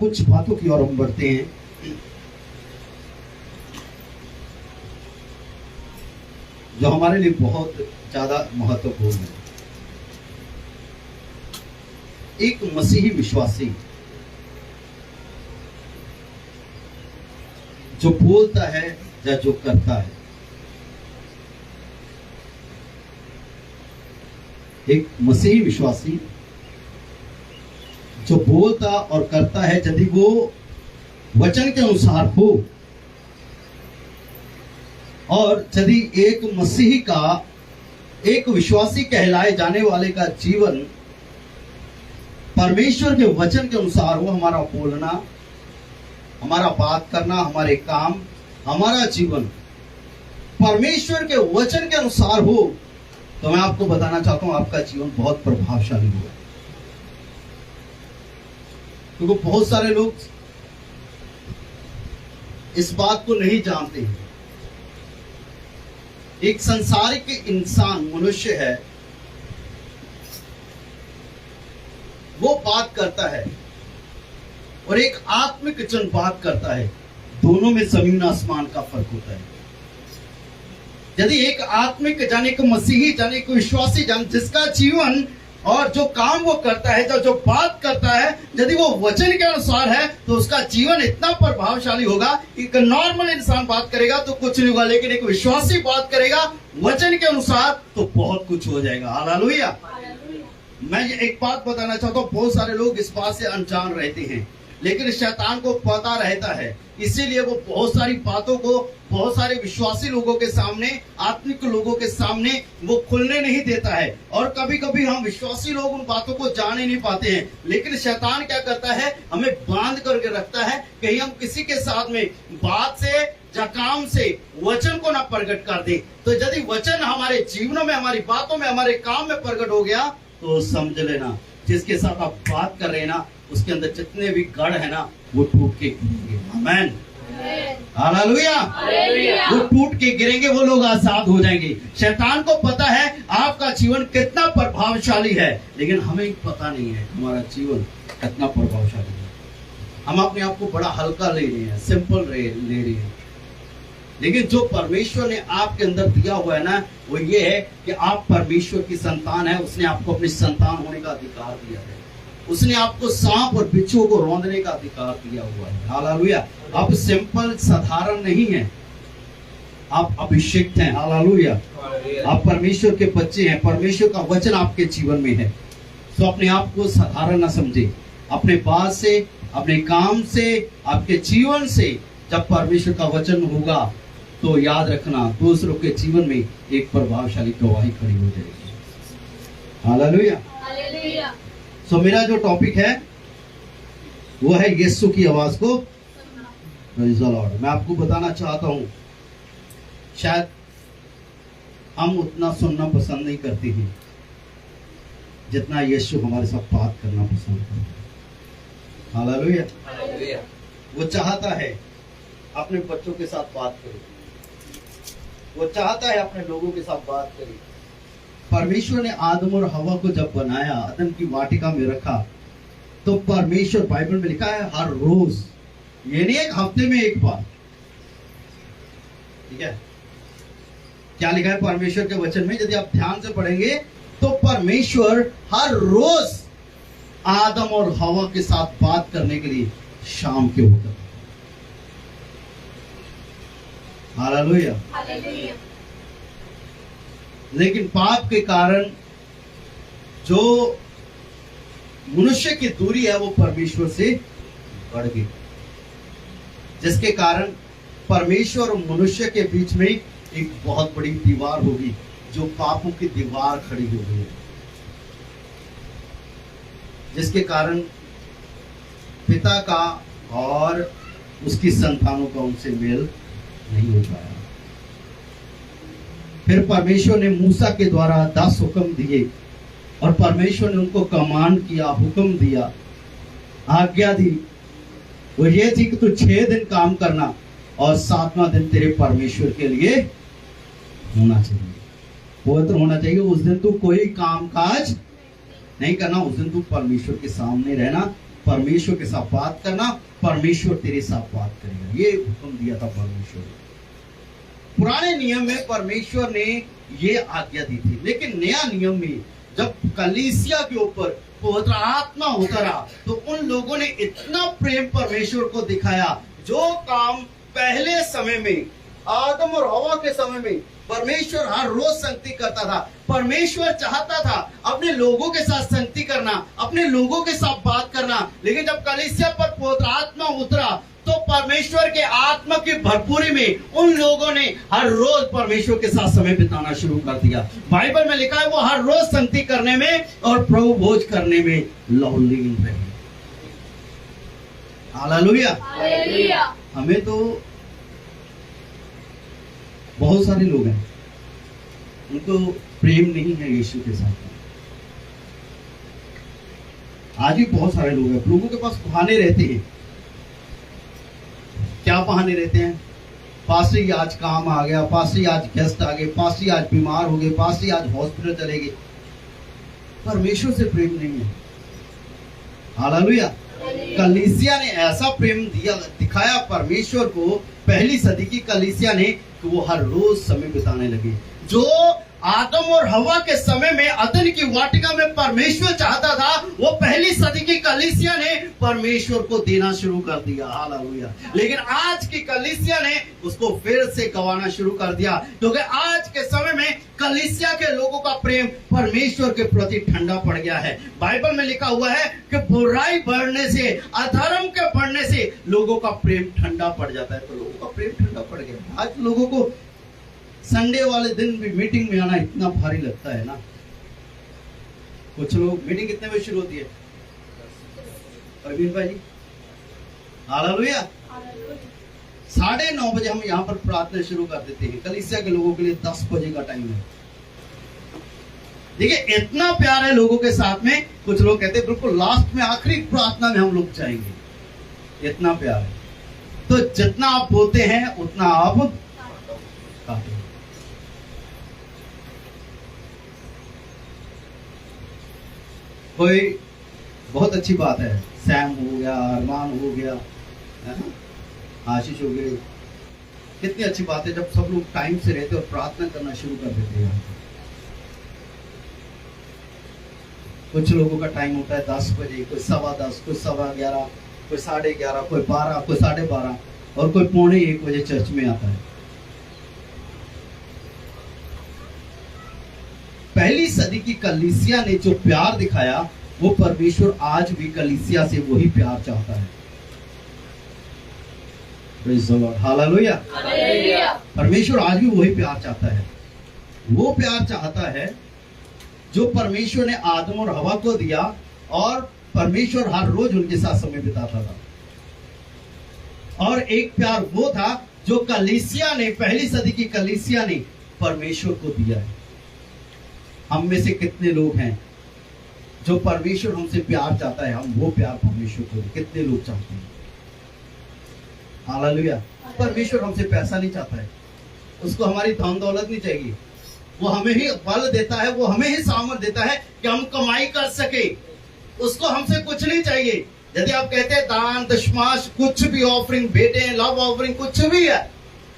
कुछ बातों की ओर हम बढ़ते हैं। जो हमारे लिए बहुत ज्यादा महत्वपूर्ण है। एक मसीही विश्वासी जो बोलता है या जो करता है, एक मसीही विश्वासी जो बोलता और करता है, यदि वो वचन के अनुसार हो, और यदि एक मसीही का, एक विश्वासी कहलाए जाने वाले का जीवन परमेश्वर के वचन के अनुसार हो, हमारा बोलना, हमारा बात करना, हमारे काम, हमारा जीवन परमेश्वर के वचन के अनुसार हो, तो मैं आपको बताना चाहता हूं आपका जीवन बहुत प्रभावशाली होगा। क्योंकि बहुत सारे लोग इस बात को नहीं जानते हैं। एक संसारिक इंसान, मनुष्य है, वो बात करता है और एक आत्मिक जन बात करता है। दोनों में जमीन आसमान का फर्क होता है। यदि एक आत्मिक जन, एक मसीही जन, एक विश्वासी जन, जिसका जीवन और जो काम वो करता है, जो बात करता है, यदि वो वचन के अनुसार है, तो उसका जीवन इतना प्रभावशाली होगा। एक नॉर्मल इंसान बात करेगा तो कुछ नहीं होगा, लेकिन एक विश्वासी बात करेगा वचन के अनुसार तो बहुत कुछ हो जाएगा। हालेलुया। मैं ये एक बात बताना चाहता हूँ, बहुत सारे लोग इस बात से अनजान रहते हैं, लेकिन शैतान को पता रहता है। इसीलिए वो बहुत सारी बातों को बहुत सारे विश्वासी लोगों के सामने, आत्मिक लोगों के सामने वो खुलने नहीं देता है। और कभी कभी हम विश्वासी लोग उन बातों को जान ही नहीं पाते हैं, लेकिन शैतान क्या करता है, हमें बांध करके रखता है, कहीं हम किसी के साथ में बात से या काम से वचन को ना प्रकट कर दे। तो यदि वचन हमारे जीवनों में, हमारी बातों में, हमारे काम में प्रकट हो गया, तो समझ लेना जिसके साथ आप बात कर रहे हैं ना, उसके अंदर जितने भी गढ़ है ना, वो टूट के गिरेंगे। आमीन, हालेलुया। वो टूट के गिरेंगे, वो लोग आजाद हो जाएंगे। शैतान को पता है आपका जीवन कितना प्रभावशाली है, लेकिन हमें पता नहीं है हमारा जीवन कितना प्रभावशाली है। हम अपने आप को बड़ा हल्का ले रहे हैं, सिंपल ले रहे हैं। लेकिन जो परमेश्वर ने आपके अंदर दिया हुआ है ना, वो ये है कि आप परमेश्वर की संतान है। उसने आपको अपनी संतान होने का अधिकार दिया है। उसने आपको सांप और बिच्छू को रौंदने का अधिकार दिया हुआ है। हालेलुया। आप सिंपल साधारण नहीं हैं, आप अभिषिक्त हैं। हालेलुया। आप परमेश्वर के बच्चे हैं, परमेश्वर का वचन आपके जीवन में है। तो अपने आप को साधारण ना समझे। अपने बात से, अपने काम से, आपके जीवन से जब परमेश्वर का वचन होगा, तो याद रखना दूसरों के जीवन में एक प्रभावशाली गवाही खड़ी हो जाएगी। हालेलुया। सो मेरा जो टॉपिक है वो है यीशु की आवाज को प्रेज़ द लॉर्ड। मैं आपको बताना चाहता हूं, शायद हम उतना सुनना पसंद नहीं करते हैं जितना यीशु हमारे साथ बात करना पसंद करते हैं। हालेलुया। वो चाहता है अपने बच्चों के साथ बात करे, वो चाहता है अपने लोगों के साथ बात करे। परमेश्वर ने आदम और हवा को जब बनाया, आदम की वाटिका में रखा, तो परमेश्वर, बाइबल में लिखा है, हर रोज, ये नहीं एक हफ्ते में एक बार। ठीक है, क्या लिखा है परमेश्वर के वचन में? यदि आप ध्यान से पढ़ेंगे तो परमेश्वर हर रोज आदम और हवा के साथ बात करने के लिए शाम के वक्त। हालेलुया। लेकिन पाप के कारण जो मनुष्य की दूरी है वो परमेश्वर से बढ़ गई, जिसके कारण परमेश्वर और मनुष्य के बीच में एक बहुत बड़ी दीवार होगी, जो पापों की दीवार खड़ी हो गई, जिसके कारण पिता का और उसकी संतानों का उनसे मेल नहीं हो पाया। फिर परमेश्वर ने मूसा के द्वारा 10 हुक्म दिए, और परमेश्वर ने उनको कमांड किया, हुक्म दिया, आज्ञा दी। वो ये थी कि तू 6 दिन काम करना और 7वां दिन तेरे परमेश्वर के लिए होना चाहिए, पवित्र होना चाहिए। उस दिन तू कोई काम काज नहीं करना, उस दिन तू परमेश्वर के सामने रहना, परमेश्वर के साथ बात करना, परमेश्वर तेरे साथ बात करेगा। ये हुक्म दिया था परमेश्वर ने। पुराने नियम में परमेश्वर ने ये आज्ञा दी थी, लेकिन नया नियम में जब कलीसिया के ऊपर पवित्र आत्मा उतरा तो उन लोगों ने इतना प्रेम परमेश्वर को दिखाया। जो काम पहले समय में आदम और हवा के समय में परमेश्वर हर रोज संगति करता था, परमेश्वर चाहता था अपने लोगों के साथ संगति करना, अपने लोगों के साथ बात करना, लेकिन जब कलीसिया पर पवित्र आत्मा उतरा तो परमेश्वर के आत्मा की भरपूरी में उन लोगों ने हर रोज परमेश्वर के साथ समय बिताना शुरू कर दिया। बाइबल में लिखा है वो हर रोज संगति करने में और प्रभु भोज करने में लवलीन रहे। हालेलुया। हमें तो बहुत सारे लोग हैं उनको प्रेम नहीं है यीशु के साथ। आज भी बहुत सारे लोग हैं, लोगों के पास बहाने रहते हैं। क्या बहाने रहते हैं? पास्टर जी आज काम आ गया, पास्टर जी आज गेस्ट आ गए, पास्टर जी आज बीमार हो गए, पास्टर जी आज हॉस्पिटल चले गए। परमेश्वर से प्रेम नहीं है। हालेलुया। कलीसिया ने ऐसा प्रेम दिखाया परमेश्वर को, पहली सदी की कलीसिया ने, कि वो हर रोज समय बिताने लगे। जो आदम और हवा के समय में अदन की वाटिका में परमेश्वर चाहता था, वो पहली सदी की कलीसिया ने परमेश्वर को देना शुरू कर दिया। हालेलुया। लेकिन आज की कलीसिया ने उसको फिर से गंवाना शुरू कर दिया, क्योंकि आज के समय में कलीसिया के लोगों का प्रेम परमेश्वर के प्रति ठंडा पड़ गया है। बाइबल में लिखा हुआ है कि बुराई बढ़ने से, अधर्म के बढ़ने से लोगों का प्रेम ठंडा पड़ जाता है। तो लोगों का प्रेम ठंडा पड़ गया। आज लोगों को संडे वाले दिन भी मीटिंग में आना इतना भारी लगता है ना। कुछ लोग, मीटिंग कितने बजे शुरू होती है प्रवीण भाई जी? हालेलुया। 9:30 बजे हम यहाँ पर प्रार्थना शुरू कर देते हैं। कलीसिया के लोगों के लिए 10 बजे का टाइम है। देखिए इतना प्यार है लोगों के साथ में। कुछ लोग कहते हैं बिल्कुल लास्ट में, आखिरी प्रार्थना में हम लोग जाएंगे। इतना प्यार है। तो जितना आप बोलते हैं उतना आप काटे। कोई बहुत अच्छी बात है, सैम हो गया, अरमान हो गया, आशीष हो गए, कितनी अच्छी बात है जब सब लोग टाइम से रहते और प्रार्थना करना शुरू कर देते हैं। कुछ लोगों का टाइम होता है 10 बजे, कोई 10:15, कोई 11:15, कोई 11:30, कोई 12, कोई 12:30 और कोई 12:45 बजे चर्च में आता है। पहली सदी की कलीसिया ने जो प्यार दिखाया वो परमेश्वर आज भी कलीसिया से वही प्यार चाहता है। Praise the Lord. हालेलुया। परमेश्वर आज भी वही प्यार चाहता है। वो प्यार चाहता है जो परमेश्वर ने आदम और हवा को दिया, और परमेश्वर हर रोज उनके साथ समय बिताता था। और एक प्यार वो था जो कलीसिया ने, पहली सदी की कलीसिया ने परमेश्वर को दिया है। हम में से कितने लोग हैं जो परमेश्वर हमसे प्यार चाहता है, हम वो प्यार परमेश्वर को कितने लोग चाहते हैं? हालेलुया। परमेश्वर हमसे पैसा नहीं चाहता है, उसको हमारी धन दौलत नहीं चाहिए। वो हमें ही बल देता है, वो हमें ही सामर्थ देता है कि हम कमाई कर सके। उसको हमसे कुछ नहीं चाहिए। यदि आप कहते हैं दान दशमाश कुछ भी ऑफरिंग भेटे, लव ऑफरिंग कुछ भी है,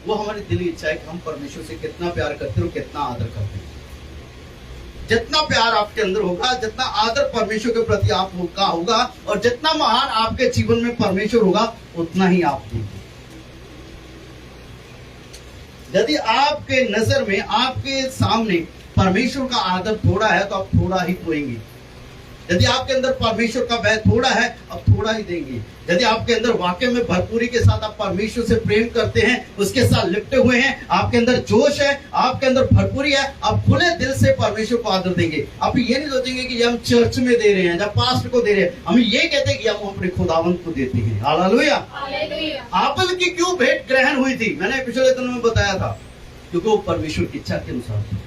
वो हमारी दिली इच्छा है कि हम परमेश्वर से कितना प्यार करते हो, कितना आदर करते हैं। जितना प्यार आपके अंदर होगा, जितना आदर परमेश्वर के प्रति आपका होगा, और जितना महान आपके जीवन में परमेश्वर होगा, उतना ही आप देंगे। यदि आपके नजर में, आपके सामने परमेश्वर का आदर थोड़ा है तो आप थोड़ा ही खोएंगे। यदि आपके अंदर परमेश्वर का भय थोड़ा है, अब थोड़ा ही देंगे। यदि आपके अंदर वाकई में भरपूरी के साथ आप परमेश्वर से प्रेम करते हैं, उसके साथ लिपटे हुए हैं, आपके अंदर जोश है, आपके अंदर भरपूरी है, आप खुले दिल से परमेश्वर को आदर देंगे। आप ये नहीं सोचेंगे कि हम चर्च में दे रहे हैं, जब पास्टर को दे रहे हैं, हम ये कहते हैं कि हम अपने खुदावंत को देते हैं। हालेलुया। आबेल की क्यों भेंट ग्रहण हुई थी? मैंने पिछले दिनों में बताया था, क्योंकि वो परमेश्वर की इच्छा के अनुसार थी।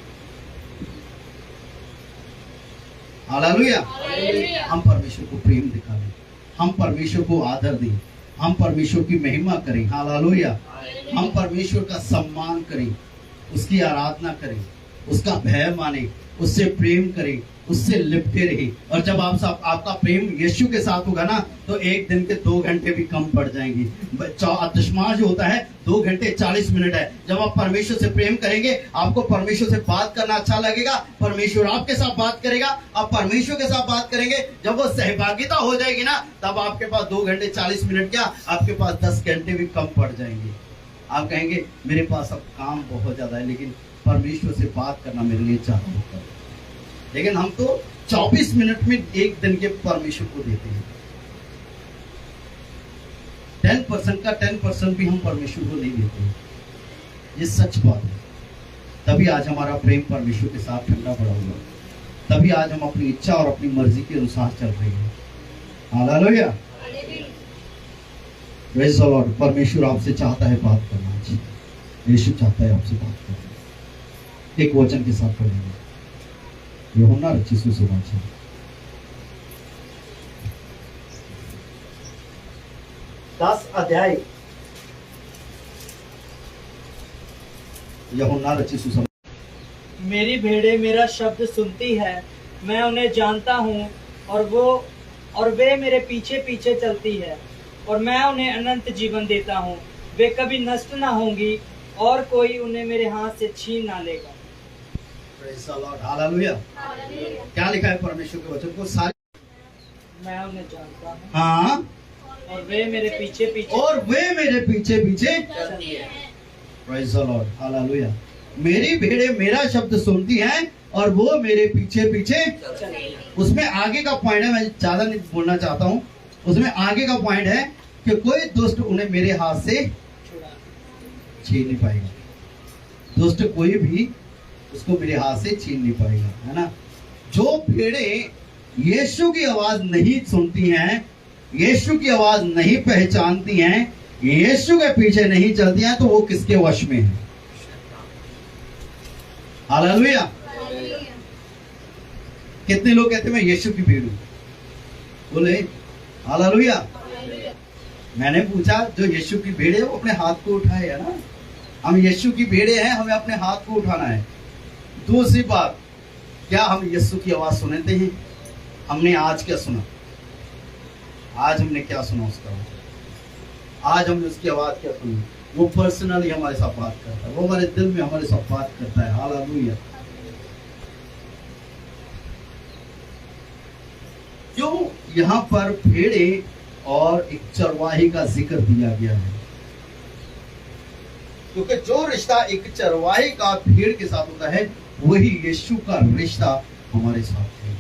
हालेलुया। हम परमेश्वर को प्रेम दिखाएं, हम परमेश्वर को आदर दें, हम परमेश्वर की महिमा करें। हालेलुया। हम परमेश्वर का सम्मान करें, उसकी आराधना करें। उसका भय माने, उससे प्रेम करें, उससे लिपटे रहे। और जब आपका प्रेम यीशु के साथ होगा ना, तो एक दिन के 2 घंटे भी कम पड़ जाएंगे। दशमांश जो होता है 2 घंटे 40 मिनट है। जब आप परमेश्वर से प्रेम करेंगे, आपको परमेश्वर से बात करना अच्छा लगेगा, परमेश्वर आपके साथ बात करेगा, आप परमेश्वर के साथ बात करेंगे। जब वो सहभागिता हो जाएगी ना, तब आपके पास 2 घंटे 40 मिनट क्या, आपके पास 10 घंटे भी कम पड़ जाएंगे। आप कहेंगे मेरे पास अब काम बहुत ज्यादा है, लेकिन परमेश्वर से बात करना मेरे लिए ज्यादा होता है। लेकिन हम तो 24 मिनट में एक दिन के परमेश्वर को देते हैं। 10% का 10% भी हम परमेश्वर को नहीं देते हैं। ये सच बात है। तभी आज हमारा प्रेम परमेश्वर के साथ ठंडा पड़ा हुआ, तभी आज हम अपनी इच्छा और अपनी मर्जी के अनुसार चल रहे हैं। Hallelujah, praise the Lord. परमेश्वर आपसे चाहता है बात करना, यीशु चाहता है आपसे बात करना। एक वचन के साथ पढ़ेंगे, यूहन्ना रचित सुसमाचार 10 अध्याय, यूहन्ना रचित सुसमाचार। मेरी भेड़ें मेरा शब्द सुनती है, मैं उन्हें जानता हूँ और वे मेरे पीछे पीछे चलती है, और मैं उन्हें अनंत जीवन देता हूँ। वे कभी नष्ट ना होंगी और कोई उन्हें मेरे हाथ से छीन ना लेगा। Praise the Lord, hallelujah. क्या लिखा है परमेश्वर के वचन को? सारे मैं उन्हें जानता हूँ, हाँ, और वे मेरे पीछे पीछे चलती है। Praise the Lord, hallelujah. मेरी भेड़ें मेरा शब्द सुनती हैं और वो मेरे पीछे पीछे चलती है। उसमें आगे का पॉइंट है, मैं ज्यादा नहीं बोलना चाहता हूँ। उसमें आगे का पॉइंट है कि कोई दुष्ट उन्हें मेरे हाथ से छीन नहीं पाएगा। दुष्ट कोई भी उसको मेरे हाथ से छीन नहीं पाएगा, है ना। जो भेड़ें यीशु की आवाज नहीं सुनती हैं, यीशु की आवाज नहीं पहचानती हैं, यीशु के पीछे नहीं चलती हैं, तो वो किसके वश में है? हालेलुया। कितने लोग कहते हैं मैं यीशु की भीड़ हूं? बोले हालेलुया। मैंने पूछा, जो यीशु की भीड़ है वो अपने हाथ को उठाए, है ना। हम यीशु की भेड़े हैं, हमें अपने हाथ को उठाना है। दूसरी बात, क्या हम यीशु की आवाज सुनते हैं? हमने आज क्या सुना? आज हमने क्या सुना उसका? आज हमने उसकी आवाज क्या सुनी? वो पर्सनली हमारे साथ बात करता है, वो हमारे दिल में हमारे साथ बात करता है। हालेलुया। क्यों यहाँ पर भेड़े और एक चरवाही का जिक्र दिया गया है? क्योंकि जो रिश्ता एक चरवाही का भेड़ के साथ होता है, वही यीशु का रिश्ता हमारे साथ है।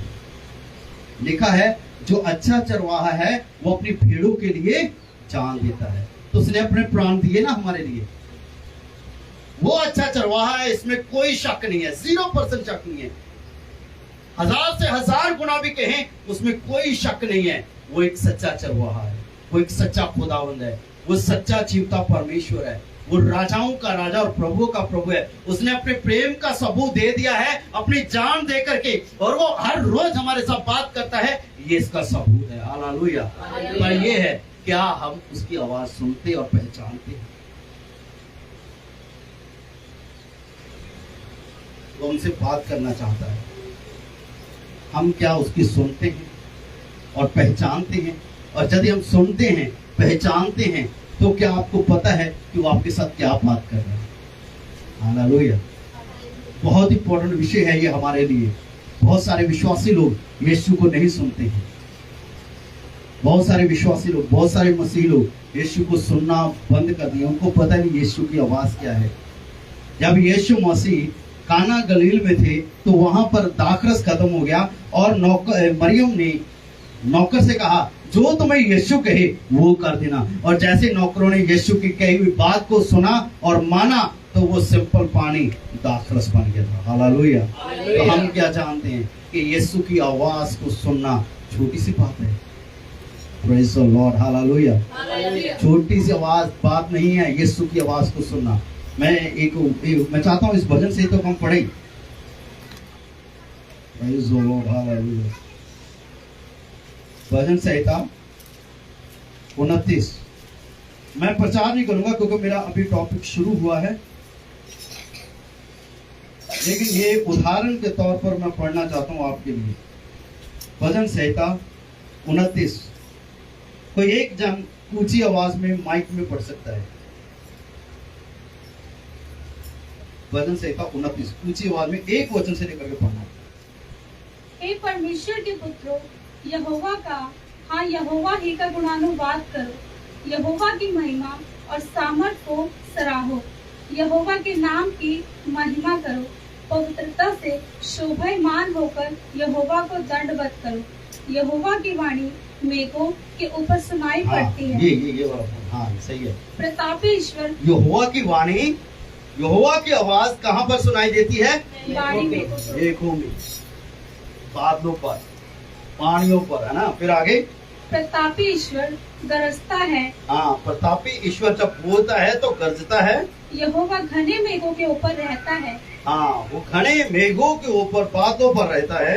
लिखा है, जो अच्छा चरवाहा है वो अपनी भेड़ों के लिए जान देता है। तो उसने अपने प्राण दिए ना हमारे लिए। वो अच्छा चरवाहा है, इसमें कोई शक नहीं है, 0% शक नहीं है। 1000 से 1000 गुना भी कहें, उसमें कोई शक नहीं है। वो एक सच्चा चरवाहा है, वो एक सच्चा खुदावंद है, वो सच्चा जीवता परमेश्वर है, वो राजाओं का राजा और प्रभु का प्रभु है। उसने अपने प्रेम का सबूत दे दिया है अपनी जान दे करके, और वो हर रोज हमारे साथ बात करता है। ये इसका सबूत है। हालेलुया। पर ये है, क्या हम उसकी आवाज सुनते और पहचानते हैं? वो हमसे बात करना चाहता है, हम क्या उसकी सुनते हैं और पहचानते हैं? और यदि हम सुनते हैं, पहचानते हैं, तो क्या आपको पता है कि वो आपके साथ क्या बात कर रहा है? हालेलुया। बहुत इंपॉर्टेंट विषय है ये हमारे लिए। बहुत सारे विश्वासी लोग यीशु को नहीं सुनते हैं। बहुत सारे विश्वासी लोग, बहुत सारे मसीह लोग यीशु को सुनना बंद कर दिए। उनको पता नहीं यीशु की आवाज क्या है। जब यीशु मसीह काना गलील में थे, तो वहां पर दाखरस खत्म हो गया, और मरियम ने नौकर से कहा, जो तुम्हें यीशु कहे वो कर देना। और जैसे नौकरों ने यीशु की कही हुई बात को सुना और माना, तो वो सिंपल पानी दाखरस बन गया था। हालेलुया। तो हम क्या जानते हैं कि यीशु की आवाज को सुनना छोटी सी बात है। Praise the Lord, hallelujah. छोटी सी आवाज बात नहीं है यीशु की आवाज को सुनना। मैं चाहता हूं इस भजन से तो हम पढ़े। Praise the Lord, hallelujah. भजन संहिता 29। मैं प्रचार नहीं करूंगा क्योंकि मेरा अभी टॉपिक शुरू हुआ है। लेकिन ये उदाहरण के तौर पर मैं पढ़ना चाहता हूँ आपके लिए। भजन संहिता 29। कोई एक जन ऊंची आवाज में माइक में पढ़ सकता है। भजन संहिता 29 ऊंची आवाज में एक वचन से लेकर के पढ़ना। हे परमेश्वर के पुत्रों, यहोवा का, हाँ यहोवा ही का गुणानुवाद करो। यहोवा की महिमा और सामर्थ को सराहो। यहोवा के नाम की महिमा करो। पवित्रता से शोभायमान होकर यहोवा को दंडवत करो। यहोवा की वाणी मेघों के ऊपर सुनाई पड़ती है। ये वाला हाँ सही है। प्रतापी ईश्वर, यहोवा की वाणी, यहोवा की आवाज कहाँ पर सुनाई देती है? वाणी मेघों मेघों में, बादलों पर, पानियों पर, है ना। फिर आगे प्रतापी ईश्वर गरजता है। हाँ, प्रतापी ईश्वर जब बोलता है तो गरजता है। यहोवा घने मेघों के ऊपर रहता है। हाँ, वो घने मेघों के ऊपर, बादलों पर रहता है।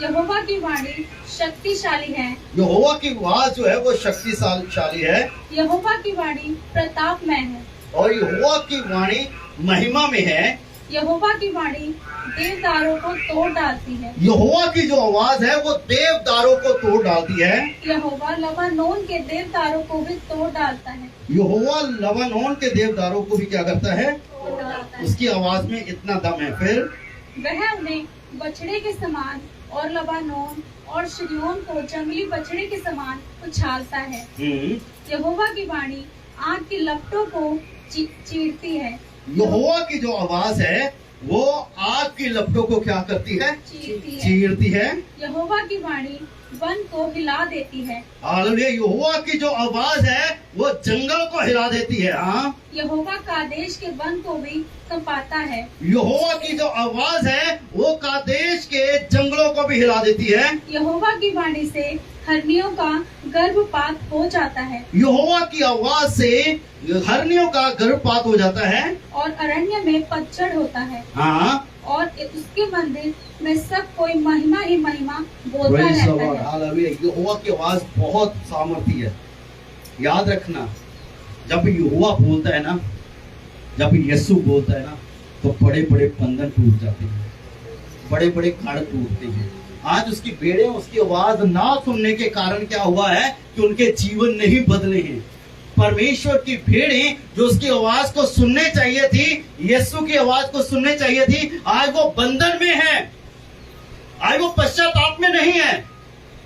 यहोवा की वाणी शक्तिशाली है। यहोवा की आवाज जो है वो शक्तिशाली है। यहोवा की वाणी प्रतापमय है। और यहोवा की वाणी महिमा में है। यहोवा की वाणी देवदारों को तोड़ डालती है। यहोवा की जो आवाज है वो देवदारों को तोड़ डालती है। यहोवा लबानोन के देवदारों को भी तोड़ डालता है। यहोवा लबानोन के देवदारों को भी क्या करता है? तोड़ डालता है। उसकी आवाज में इतना दम है। फिर वह उन्हें बछड़े के समान और लबानोन और शिरियोन को जंगली बछड़े के समान उछालता है। यहोवा की वाणी आग की लपटों को चीरती है। यहोवा की जो आवाज है वो आग की लपटों को क्या करती है? चीरती है। यहोवा की वाणी वन को हिला देती है। हालेलुया। यहोवा की जो आवाज है वो जंगल को हिला देती है। हाँ, यहोवा कादेश के वन को भी कंपाता है। यहोवा की जो आवाज है वो कादेश के जंगलों को भी हिला देती है। यहोवा की वाणी से हरनियों का गर्भपात हो जाता है। यहोवा की आवाज से हरनियों का गर्भपात हो जाता है। और अरण्य में पतझड़ होता है। हाँ, और उसके मंदिर में सब कोई महिमा ही महिमा बोलता रहता है। हालेलुया। यहोवा की आवाज बहुत सामर्थी है। याद रखना, जब यहोवा बोलता है ना, जब यीशु बोलता है ना, तो बड़े बड़े बंधन टूट जाते हैं, बड़े बड़े गाढ़ टूटते हैं। आज उसकी भेड़ें उसकी आवाज ना सुनने के कारण क्या हुआ है कि उनके जीवन नहीं बदले हैं। परमेश्वर की भेड़ें जो उसकी आवाज को सुनने चाहिए थी, यीशु की आवाज को सुनने चाहिए थी, आज वो बंधन में है, आज वो पश्चाताप में नहीं है।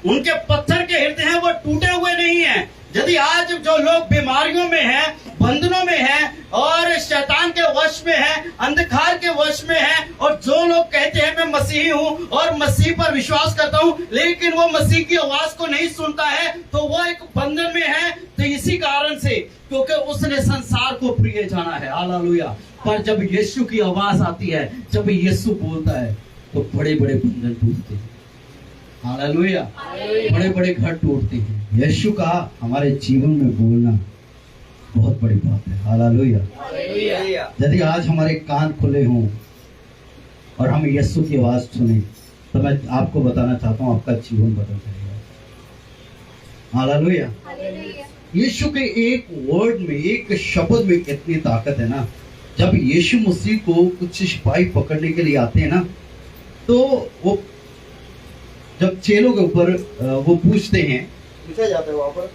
उनके पत्थर के हृदय हैं वो टूटे हुए नहीं हैं। यदि आज जो लोग बीमारियों में हैं, बंधनों में हैं और शैतान के वश में हैं, अंधकार के वश में हैं, और जो लोग कहते हैं मैं मसीही हूं और मसीह पर विश्वास करता हूं, लेकिन वो मसीह की आवाज को नहीं सुनता है, तो वो एक बंधन में है। तो इसी कारण से, क्योंकि उसने संसार को प्रिय जाना है। हालेलुया। पर जब यीशु की आवाज आती है, जब यीशु बोलता है, तो बड़े बड़े बंधन टूटते हैं। हालेलुया। बड़े बड़े घर टूटते हैं। यीशु का हमारे जीवन में बोलना बहुत बड़ी बात है। हालेलुया। यदि आज हमारे कान खुले हों और हम यीशु की आवाज सुने, तो मैं आपको बताना चाहता हूं आपका जीवन बदल जाएगा। हालेलुया। यीशु के एक वर्ड में, एक शब्द में कितनी ताकत है ना। जब यीशु मसीह को कुछ सिपाही पकड़ने के लिए आते हैं ना, तो वो जब चेलों के ऊपर वो पूछते हैं, पूछा जाता है वहां पर,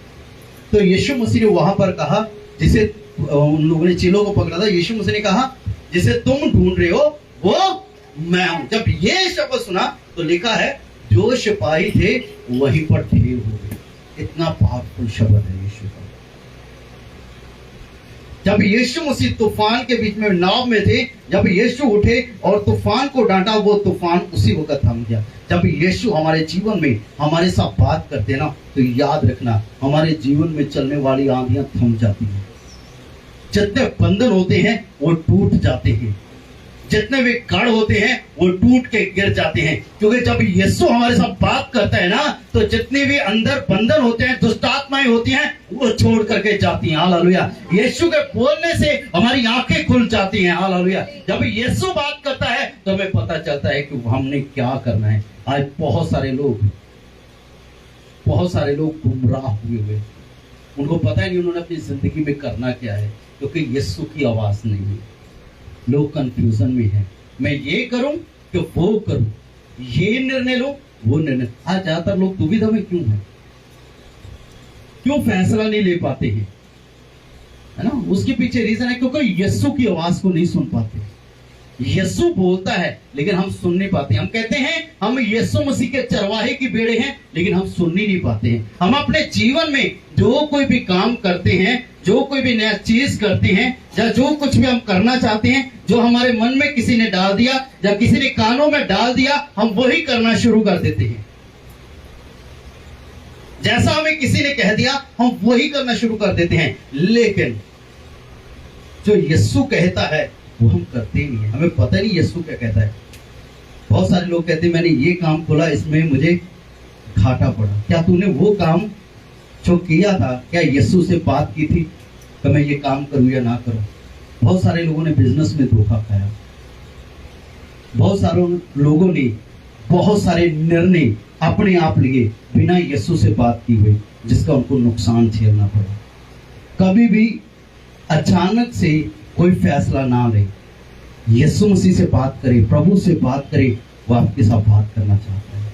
तो यीशु मसीह ने वहां पर कहा, जिसे उन लोगों ने चेलों को पकड़ा था, यीशु मसीह ने कहा जिसे तुम ढूंढ रहे हो वो मैं हूं। जब ये शब्द सुना तो लिखा है जो सिपाही थे वहीं पर ढेर हो गए। इतना पावरफुल शब्द है यीशु का। जब यीशु मसीह तूफान के बीच में नाव में थे, जब यीशु उठे और तूफान को डांटा, वो तूफान उसी वक्त थम गया। जब यीशु हमारे जीवन में हमारे साथ बात करते ना, तो याद रखना हमारे जीवन में चलने वाली आंधियां थम जाती हैं। जितने बंधन होते हैं वो टूट जाते हैं, जितने भी गढ़ होते हैं वो टूट के गिर जाते हैं। क्योंकि जब यीशु हमारे साथ बात करता है ना, तो जितने भी अंदर बंधन होते हैं, दुष्ट आत्माएं होती हैं, वो छोड़ करके जाती हैं। हालेलुया। यीशु के बोलने से हमारी आंखें खुल जाती हैं। हालेलुया। जब यीशु बात करता है तो हमें पता चलता है कि हमने क्या करना है। आज बहुत सारे लोग गुमराह हुए, उनको पता ही नहीं उन्होंने अपनी जिंदगी में करना क्या है, क्योंकि यीशु की आवाज नहीं है। लोग कंफ्यूजन में हैं, मैं ये करूं कि वो करूं, ये निर्णय लो, वो निर्णय। आज ज्यादातर लोग दुविधा में क्यों है? क्यों फैसला नहीं ले पाते हैं? है ना, उसके पीछे रीजन है क्योंकि यीशु की आवाज को नहीं सुन पाते। यीशु बोलता है लेकिन हम सुन नहीं पाते। हम कहते हैं हम यीशु मसीह के चरवाहे की भेड़े हैं, लेकिन हम सुन ही नहीं पाते हैं। हम अपने जीवन में जो कोई भी काम करते हैं, जो कोई भी नया चीज करते हैं, या जो कुछ भी हम करना चाहते हैं, जो हमारे मन में किसी ने डाल दिया या किसी ने कानों में डाल दिया, हम वही करना शुरू कर देते हैं। जैसा हमें किसी ने कह दिया हम वही करना शुरू कर देते हैं। लेकिन जो यीशु कहता है वो हम करते ही नहीं है। हमें पता नहीं यीशु क्या कहता है। बहुत सारे लोग कहते हैं मैंने ये काम खोला, इसमें मुझे घाटा पड़ा। क्या तूने वो काम जो किया था, क्या यीशु से बात की थी कि मैं ये काम करूं या ना करूं? बहुत सारे लोगों ने बिजनेस में धोखा खाया। बहुत सारे लोगों ने बहुत सारे निर्णय अपने आप लिए बिना यीशु से बात की हुई, जिसका उनको नुकसान झेलना पड़ा। कभी भी अचानक से कोई फैसला ना ले, यीशु मसीह से बात करे, प्रभु से बात करे। वो आपके साथ बात करना चाहता है,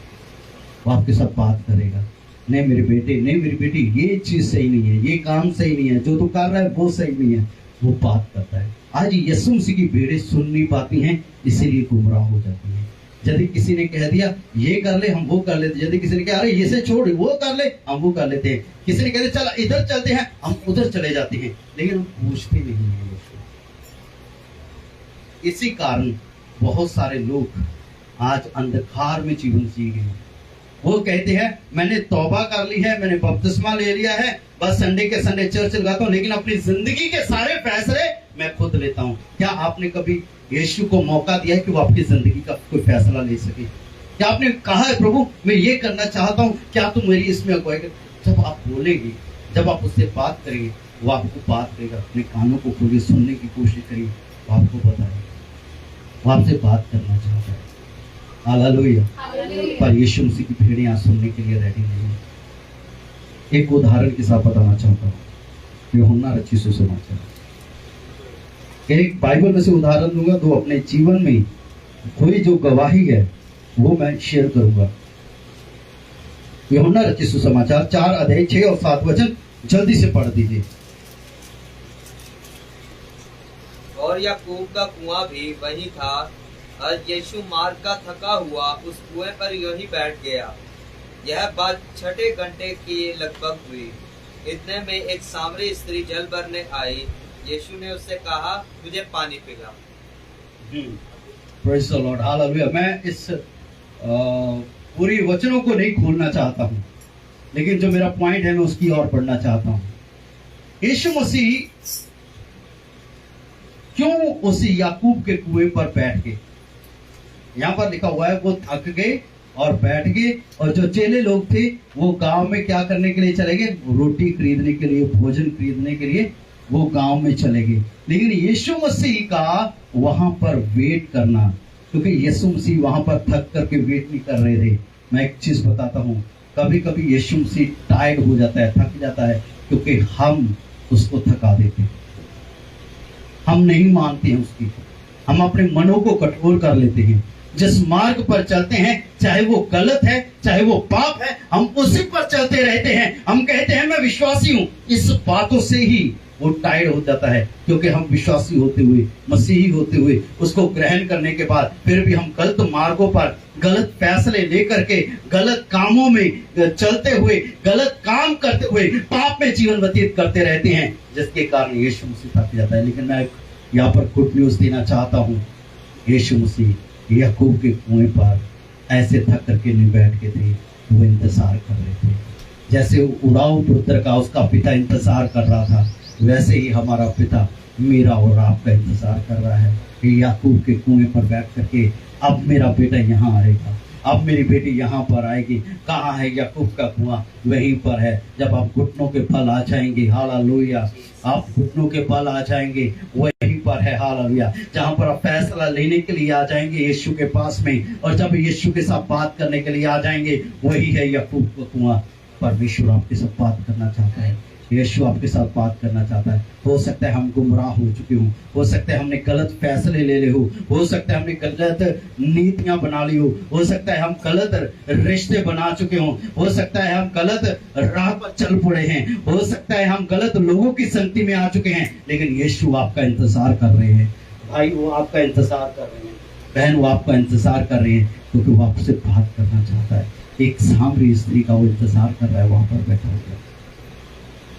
वो आपके साथ बात करेगा। नहीं मेरे बेटे, नहीं मेरी बेटी, ये चीज सही नहीं है, ये काम सही नहीं है, जो तू कर रहा है वो सही नहीं है। वो बात करता है। आज यीशु मसीह की भेड़ें सुन नहीं पाती हैं, इसीलिए गुमराह हो जाती हैं। यदि किसी ने कह दिया ये कर ले, हम वो कर लेते। यदि किसी ने कहा अरे ये से छोड़, वो कर ले, हम वो कर लेते हैं। किसी ने कह दिया चल इधर चलते हैं, हम उधर चले जाते हैं, लेकिन हम पूछते नहीं हैं। इसी कारण बहुत सारे लोग आज अंधकार में जीवन जी गए। वो कहते हैं मैंने तौबा कर ली है, मैंने बपतिस्मा ले लिया है, बस संडे के संडे चर्च लगाता हूँ, लेकिन अपनी जिंदगी के सारे फैसले मैं खुद लेता हूँ। क्या आपने कभी यीशु को मौका दिया है कि वो आपकी जिंदगी का कोई फैसला ले सके? क्या आपने कहा है प्रभु मैं ये करना चाहता हूँ, क्या तुम मेरी इसमें अगुवाई कर? जब आप बोलेंगे, जब आप उससे बात करेंगे, वो आपको बात करेगा। अपने कानों को खोलिए, सुनने की कोशिश करिए, वो आपको बताएगा, वो आपसे बात करना चाहता है। हालेलुया। पर यीशु मसीह की भेड़ें आज सुनने के लिए रेडी नहीं है। एक उदाहरण के साथ बताना चाहता हूँ, यूहन्ना रचित सुसमाचार। एक बाइबल में से उदाहरण दूंगा, तो अपने जीवन में कोई जो गवाही है वो मैं शेयर करूंगा। यूहन्ना रचित सुसमाचार 4 अध्याय 6 और 7 वचन जल्दी से पढ़ दीजिए। और याकूब का कुआं भी वही था। आज यीशु मार्ग का थका हुआ उस कुएं पर यूं बैठ गया। यह बात 6 घंटे की लगभग हुई। इतने में एक सामरी स्त्री जल भरने आई। यीशु ने उससे कहा मुझे पानी पिला। Praise the Lord, hallelujah. मैं इस पूरी वचनों को नहीं खोलना चाहता हूं, लेकिन जो मेरा पॉइंट है मैं उसकी ओर पढ़ना चाहता हूं। यीशु मसीह क्यों उस याकूब के कुएं पर बैठ गए? यहां पर लिखा हुआ है वो थक गए और बैठ गए, और जो चेले लोग थे वो गांव में क्या करने के लिए चले गए? रोटी खरीदने के लिए, भोजन खरीदने के लिए वो गांव में चले गए। लेकिन यीशु मसीह का वहां पर वेट करना, क्योंकि यीशु मसीह वहां पर थक करके वेट नहीं कर रहे थे। मैं एक चीज बताता हूं, कभी कभी यीशु मसीह टायर्ड हो जाता है, थक जाता है, क्योंकि हम उसको थका देते हैं। हम नहीं मानते हैं उसकी, हम अपने मनों को कठोर कर लेते हैं। जिस मार्ग पर चलते हैं, चाहे वो गलत है, चाहे वो पाप है, हम उसी पर चलते रहते हैं। हम कहते हैं मैं विश्वासी हूं, इस बातों से ही वो टायर्ड हो जाता है, क्योंकि हम विश्वासी होते हुए, मसीही होते हुए, उसको ग्रहण करने के बाद फिर भी हम गलत मार्गों पर गलत फैसले लेकर के, गलत कामों में चलते हुए, गलत काम करते हुए पाप में जीवन व्यतीत करते रहते हैं, जिसके कारण यीशु मसीह थक जाता है। लेकिन मैं यहाँ पर गुड न्यूज देना चाहता हूँ, यीशु मसीह याकूब के कुएं पर ऐसे थक करके नहीं बैठ के थे, वो इंतजार कर रहे थे। जैसे उड़ाऊ पुत्र का उसका पिता इंतजार कर रहा था, वैसे ही हमारा पिता मेरा और आपका इंतजार कर रहा है कि याकूब के कुएं पर बैठ करके अब मेरा बेटा यहाँ आएगा, अब मेरी बेटी यहाँ पर आएगी। कहाँ है याकूब का कुआं? वहीं पर है। जब आप घुटनों के बल आ जाएंगे, हालेलुया, आप घुटनों के बल आ जाएंगे, वहीं पर है, हालेलुया, जहाँ पर आप फैसला लेने के लिए आ जाएंगे यीशु के पास में, और जब यीशु के साथ बात करने के लिए आ जाएंगे, वही है याकूब का कुआं। परमेश्वर आपके साथ बात करना चाहता है। यीशु आपके साथ बात करना चाहता है। हो सकता है हम गुमराह हो चुके हों, हो सकता है हमने गलत फैसले ले ले हो सकता है हमने गलत नीतियां बना ली हो सकता है हम गलत रिश्ते बना चुके हों, हो सकता है हम गलत राह पर चल पड़े हैं, हो सकता है हम गलत लोगों की संगति में आ चुके हैं, लेकिन यीशु आपका इंतजार कर रहे हैं। भाई वो आपका इंतजार कर रहे हैं, बहन वो आपका इंतजार कर रहे हैं, क्योंकि वो आपसे बात करना चाहता है। एक सामरी स्त्री का वो इंतजार कर रहा है वहां पर बैठा हुआ।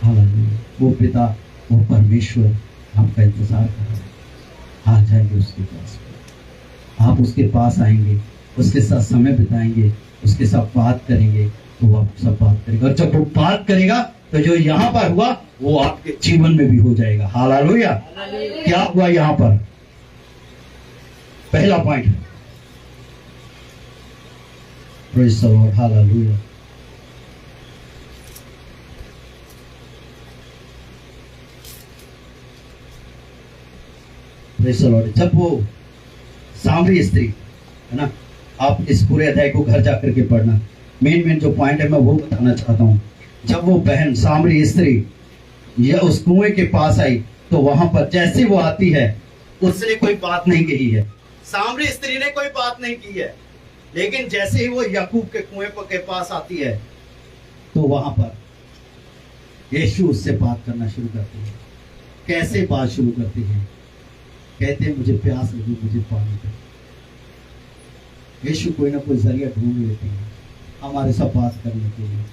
हालेलुया। वो पिता, वो परमेश्वर आपका इंतजार कर रहा है। आ जाएंगे उसके पास, आप उसके पास आएंगे, उसके साथ समय बिताएंगे, उसके साथ बात करेंगे, तो वो आपके साथ बात करेगा। और जब वो बात करेगा तो जो यहाँ पर हुआ वो आपके जीवन में भी हो जाएगा। हालेलुया। क्या हुआ यहाँ पर? पहला point, praise the Lord. Hallelujah. Praise the Lord. जब वो सामरी स्त्री, है ना, आप इस पूरे अध्याय को घर जाकर के पढ़ना, मेन जो पॉइंट है मैं वो बताना चाहता हूं। जब वो बहन सामरी स्त्री या उस कुएं के पास आई, तो वहां पर जैसे वो आती है, उसने कोई बात नहीं कही है, सामरी स्त्री ने कोई बात नहीं की है, लेकिन जैसे ही वो याकूब के कुएं के पास आती है, तो वहां पर यीशु उससे बात करना शुरू करती है। कैसे बात शुरू करती है? कहते हैं मुझे प्यास लगी, मुझे पानी दे। यीशु कोई ना कोई जरिया ढूंढ लेते हैं हमारे साथ बात करने के लिए,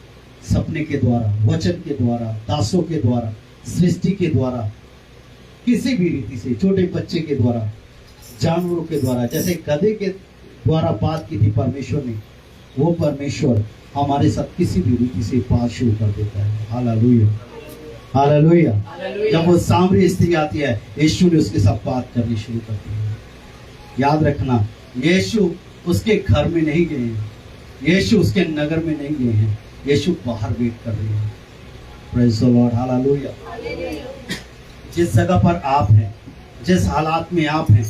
सपने के द्वारा, वचन के द्वारा, दासों के द्वारा, सृष्टि के द्वारा, किसी भी रीति से, छोटे बच्चे के द्वारा, जानवरों के द्वारा, जैसे गधे के द्वारा बात की थी परमेश्वर ने, वो परमेश्वर हमारे साथ किसी भी रीति से बात शुरू कर देता है। Hallelujah, hallelujah. जब वो सामरी स्त्री आती है, यीशु ने उसके साथ बात करनी शुरू कर दी है। याद रखना, यीशु उसके घर में नहीं गए हैं, यीशु उसके नगर में नहीं गए हैं, यीशु बाहर वेट कर रहे हैं। Praise the Lord. हालेलुया। जिस जगह पर आप हैं, जिस हालात में आप हैं,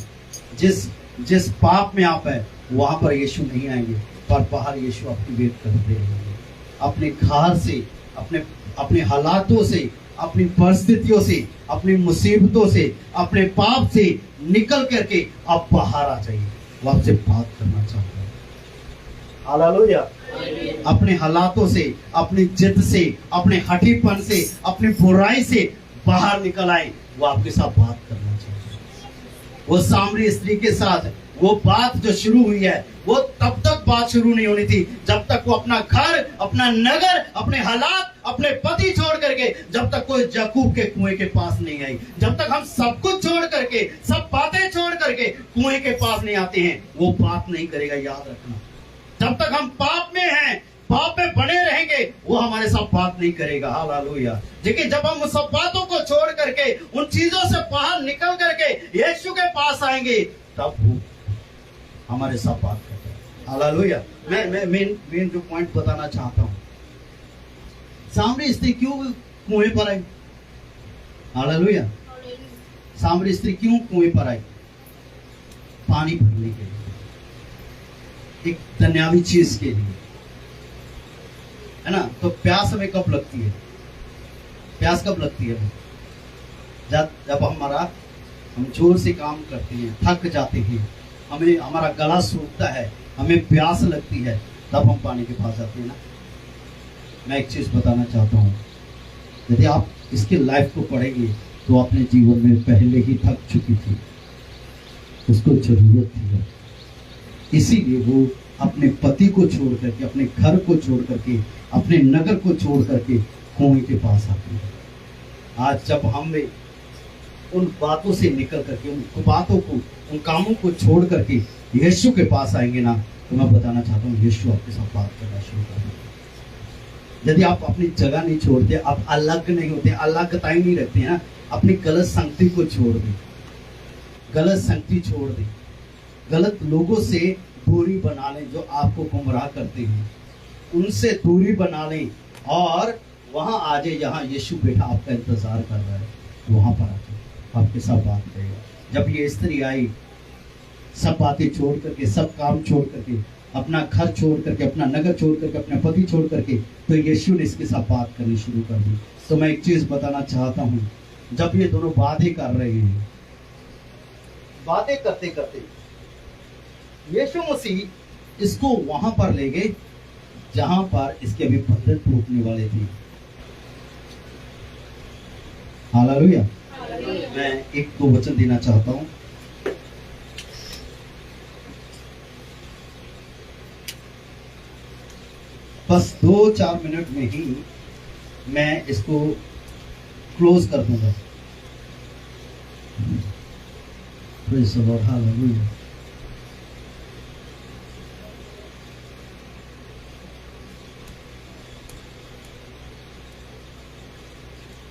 जिस पाप में आप हैं, वहां पर यीशु नहीं आएंगे, पर बाहर यीशु आपकी वेट कर रहे हैं। अपने घर से, अपने हालातों से, अपनी परिस्थितियों से, अपनी मुसीबतों से, अपने पाप से निकल करके आप बाहर आ जाइए। वो आपसे बात करना चाहता है। हालेलुया। अपने हालातों से, अपनी जिद से, अपने हठीपन से, अपनी बुराई से बाहर निकल आए। वो आपके साथ बात करना चाहता है। वो सामरी स्त्री के साथ वो बात जो शुरू हुई है, वो तब तक बात शुरू नहीं होनी थी जब तक वो अपना घर, अपना नगर, अपने हालात, अपने पति छोड़ करके, जब तक कोई याकूब के कुएं के पास नहीं आई। जब तक हम सब कुछ छोड़ करके, सब बातें छोड़ करके कुएं के पास नहीं आते हैं, वो बात नहीं करेगा। याद रखना, जब तक हम पाप में हैं, पाप में बने रहेंगे, वो हमारे साथ बात नहीं करेगा। हालेलुया। लेकिन जब हम उन सब बातों को छोड़ करके, उन चीजों से बाहर निकल करके यीशु के पास आएंगे, तब वो हमारे साथ बात करते हैं। हालेलुया। मैं मेन जो पॉइंट बताना चाहता हूं, सामरी स्त्री क्यों कुएं पर आई? हालेलुया। सामरी स्त्री क्यों कुएं पर आई? पानी भरने के लिए, एक दुनियावी चीज के लिए, है ना। तो प्यास हमें कब लगती है? प्यास कब लगती है? जब हम जोर से काम करते हैं, थक जाते हैं, हमें हमारा गला सूखता है, हमें प्यास लगती है, तब हम पानी के पास जाते हैं ना। मैं एक चीज बताना चाहता हूँ, यदि आप इसकी लाइफ को पढ़ेंगे तो अपने जीवन में पहले ही थक चुकी थी, उसको जरूरत थी, इसीलिए वो अपने पति को छोड़ करके, अपने घर को छोड़ करके, अपने नगर को छोड़ करके कुएं के पास आती है। आज जब हम उन बातों से निकल करके, उन बातों को, उन कामों को छोड़ करके यीशु के पास आएंगे ना, तो मैं बताना चाहता हूँ यीशु आपके साथ बात करना शुरू कर देगा। यदि आप अपनी जगह नहीं छोड़ते, आप अलग नहीं होते, अलगताई नहीं रखते हैं, अपनी गलत संगति को छोड़ दें, गलत संगति छोड़ दें, गलत लोगों से दूरी बना लें जो आपको गुमराह करते हैं, उनसे दूरी बना लें और वहां आ जाए जहाँ यीशु बैठा आपका इंतजार कर रहा है, वहां पर आके आपके साथ बात करेगा। जब ये स्त्री आई, सब बातें छोड़ करके, सब काम छोड़ करके, अपना घर छोड़ करके, अपना नगर छोड़ करके, अपना पति छोड़ करके, तो यीशु ने इसके साथ बात करनी शुरू कर दी। तो मैं एक चीज बताना चाहता हूं, जब ये दोनों बातें कर रहे हैं, बातें करते करते यीशु मसीह इसको वहां पर ले गए जहां पर इसके अभी बंधन टूटने वाले थे। हालेलुया। मैं एक दो वचन देना चाहता हूं। बस 2-4 मिनट में ही मैं इसको क्लोज कर दूंगा। Praise the Lord, hallelujah।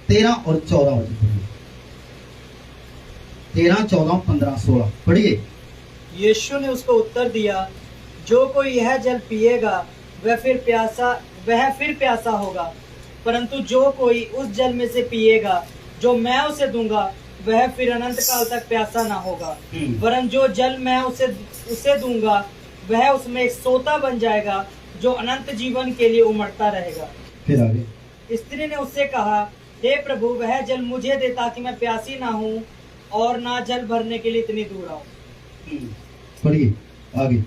तेरह और 14 वचन पढ़िए। 13, 14, 15, 16 पढ़िए। यीशु ने उसको उत्तर दिया, जो कोई यह जल पिएगा वह फिर प्यासा होगा, परंतु जो कोई उस जल में से पिएगा जो मैं उसे दूंगा वह फिर अनंत काल तक प्यासा ना होगा, वरन जो जल मैं उसे दूंगा वह उसमें एक सोता बन जाएगा जो अनंत जीवन के लिए उमड़ता रहेगा। फिर आगे। स्त्री ने उससे कहा, हे प्रभु, वह जल मुझे दे ताकि मैं प्यासी ना हूँ और ना जल भरने के लिए इतनी दूर आऊं। पढ़िए आगे।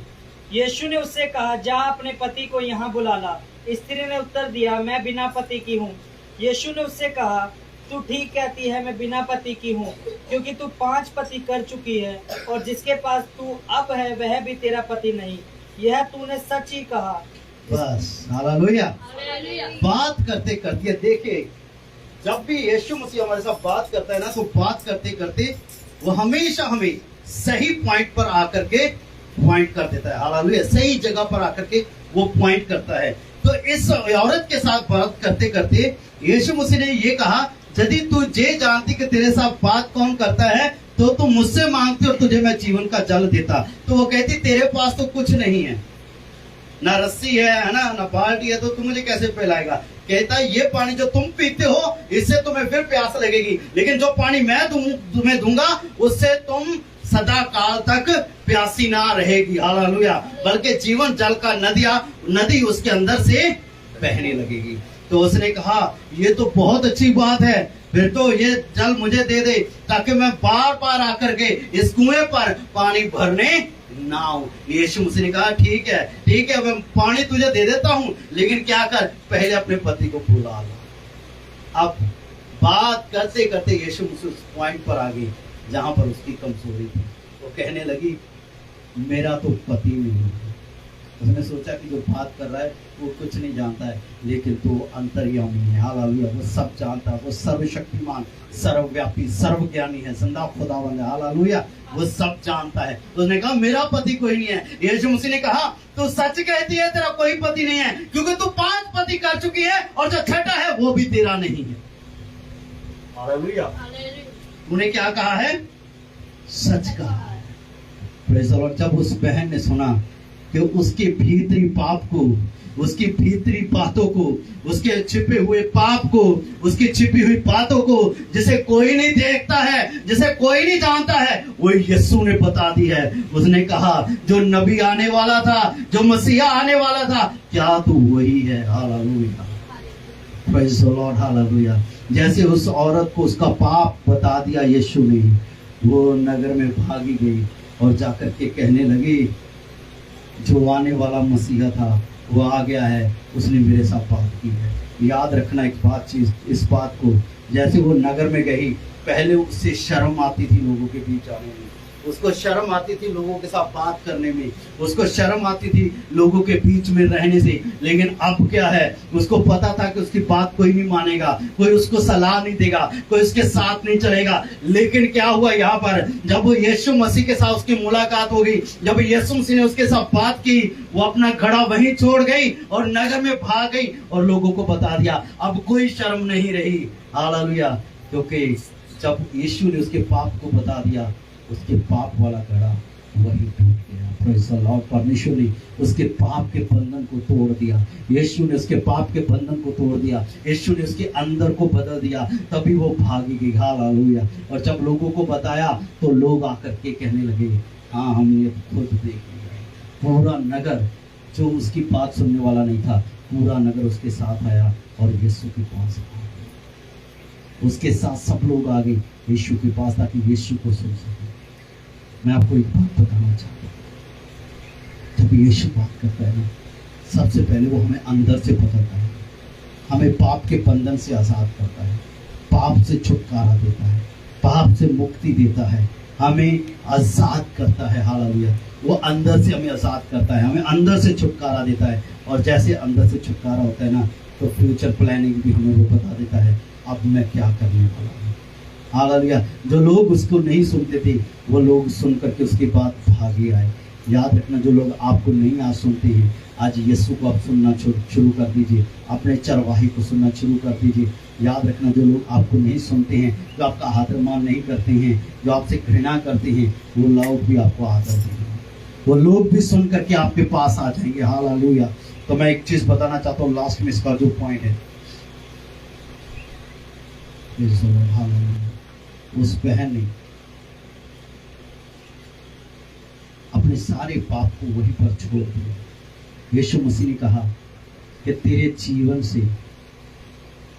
यीशु ने उससे कहा, जा अपने पति को यहाँ बुला ला। स्त्री ने उत्तर दिया, मैं बिना पति की हूँ। यीशु ने उससे कहा, तू ठीक कहती है, मैं बिना पति की हूँ, क्योंकि तू 5 पति कर चुकी है और जिसके पास तू अब है वह भी तेरा पति नहीं। यह तूने सच ही कहा। बस हालेलुया। बात करते करते देखिए, जब भी यीशु मसीह हमारे साथ बात करता है ना, तो बात करते करते वो हमेशा हमें सही पॉइंट पर आकर के पॉइंट कर देता है। हालेलुया। सही जगह पर आकर के वो पॉइंट करता है। तो इस औरत के साथ बात करते करते यीशु मसीह ने ये कहा, यदि तू ये जानती कि तेरे साथ बात कौन करता है तो तू मुझसे मांगती और तुझे मैं जीवन का जल देता। तो वो कहती, तेरे पास तो कुछ नहीं है, ना रस्सी है ना, ना बाल्टी है, तो तू मुझे कैसे पिलाएगा। कहता है, ये पानी जो तुम पीते हो इससे तुम्हें फिर प्यास लगेगी, लेकिन जो पानी मैं तुम्हें दूंगा उससे तुम सदा काल तक प्यासी ना रहेगी। हालेलुया। बल्कि जीवन जल का नदी उसके अंदर से बहने लगेगी। तो उसने कहा, ये तो बहुत अच्छी बात है, फिर तो ये जल मुझे दे दे ताकि मैं बार बार आकर के इस कुएं पर पानी भरने ना आऊं। यीशु मसीह ने कहा, ठीक है, मैं पानी तुझे दे देता हूं, लेकिन क्या कर, पहले अपने पति को बुला ला। अब बात करते करते यीशु मसीह उस पॉइंट पर आ गई जहां पर उसकी कमजोरी थी। वो कहने लगी, मेरा तो पति नहीं है। उसने सोचा कि जो बात कर रहा है वो कुछ नहीं जानता है, लेकिन तो अंतर्यामी है। हालेलुया। वो सब जानता है, वो सर्वशक्तिमान, सर्वव्यापी, सर्वज्ञानी है, जिंदा खुदावंद है। हालेलुया। वो सब जानता है। उसने कहा, मेरा पति कोई नहीं है। यीशु मसीह ने कहा, तू सच कहती है, तेरा कोई पति नहीं है, क्योंकि तू 5 पति कर चुकी है और जो छठा है वो भी तेरा नहीं है। हालेलुया। तूने क्या कहा है? सच कहा है। Praise the Lord. जब उस बहन ने सुना कि उसके भीतरी पाप को, उसकी भीतरी बातों को, उसके छिपे हुए पाप को, उसकी छिपी हुई बातों को, जिसे कोई नहीं देखता है, जिसे कोई नहीं जानता है, वो यीशु ने बता दी है। उसने कहा, जो नबी आने वाला था, जो मसीहा आने वाला था, क्या तू वही है? Hallelujah. Praise the Lord. Hallelujah. जैसे उस औरत को उसका पाप बता दिया यीशु ने, वो नगर में भागी गई और जाकर के कहने लगी, जो आने वाला मसीहा था वो आ गया है, उसने मेरे साथ बात की है। याद रखना इस बात को, जैसे वो नगर में गई, पहले उससे शर्म आती थी लोगों के बीच आने में, उसको शर्म आती थी लोगों के साथ बात करने में, उसको शर्म आती थी लोगों के बीच में रहने से। लेकिन अब क्या है, उसको पता था कि उसकी बात कोई नहीं मानेगा, कोई उसको सलाह नहीं देगा, कोई उसके साथ नहीं चलेगा। लेकिन क्या हुआ यहाँ पर, जब वो यीशु मसीह के साथ उसकी मुलाकात हो गई, जब यीशु मसीह ने उसके साथ बात की, वो अपना घड़ा वहीं छोड़ गई और नगर में भाग गई और लोगों को बता दिया। अब कोई शर्म नहीं रही। हालेलुया। क्योंकि जब यीशु ने उसके पाप को बता दिया, उसके पाप वाला घड़ा वही टूट गया। Praise the Lord. परमेश्वर ने उसके पाप के बंधन को तोड़ दिया। यीशु ने उसके पाप के बंधन को तोड़ दिया। यीशु ने उसके अंदर को बदल दिया, तभी वो भागी गई। हालेलुया। और जब लोगों को बताया तो लोग आकर के कहने लगे, हाँ, हमने खुद देख लिया। पूरा नगर, जो उसकी बात सुनने वाला नहीं था, पूरा नगर उसके साथ आया और यीशु के पास आ गया। उसके साथ सब लोग आ गए यीशु के पास ताकि यीशु को सुन सके। मैं आपको एक बात बताना चाहता हूँ, जब यीशु बात करता है ना, सबसे पहले वो हमें अंदर से बदलता है, हमें पाप के बंधन से आज़ाद करता है, पाप से छुटकारा देता है, पाप से मुक्ति देता है, हमें आज़ाद करता है। हालेलुया। वो अंदर से हमें आज़ाद करता है, हमें अंदर से छुटकारा देता है। और जैसे अंदर से छुटकारा होता है ना, तो फ्यूचर प्लानिंग भी हमें वो बता देता है, अब मैं क्या करने वाला हूँ। हालेलुया। जो लोग उसको नहीं सुनते थे, वो लोग सुन करके उसके बाद भागे आए। याद रखना, जो लोग आपको नहीं आज सुनते हैं, आज यीशु को आप सुनना शुरू कर दीजिए, अपने चरवाही को सुनना शुरू कर दीजिए। याद रखना, जो लोग आपको नहीं सुनते हैं, जो आपका आदर मान नहीं करते हैं, जो आपसे घृणा करते हैं, वो लोग भी आपको आदर देंगे, वो लोग भी सुन करके आपके पास आ जाएंगे। हालेलुया। तो मैं एक चीज बताना चाहता हूँ लास्ट में, इसका जो पॉइंट है, उस बहन ने अपने सारे पाप को वहीं पर छोड़ दिया। यीशु मसीह ने कहा कि तेरे जीवन से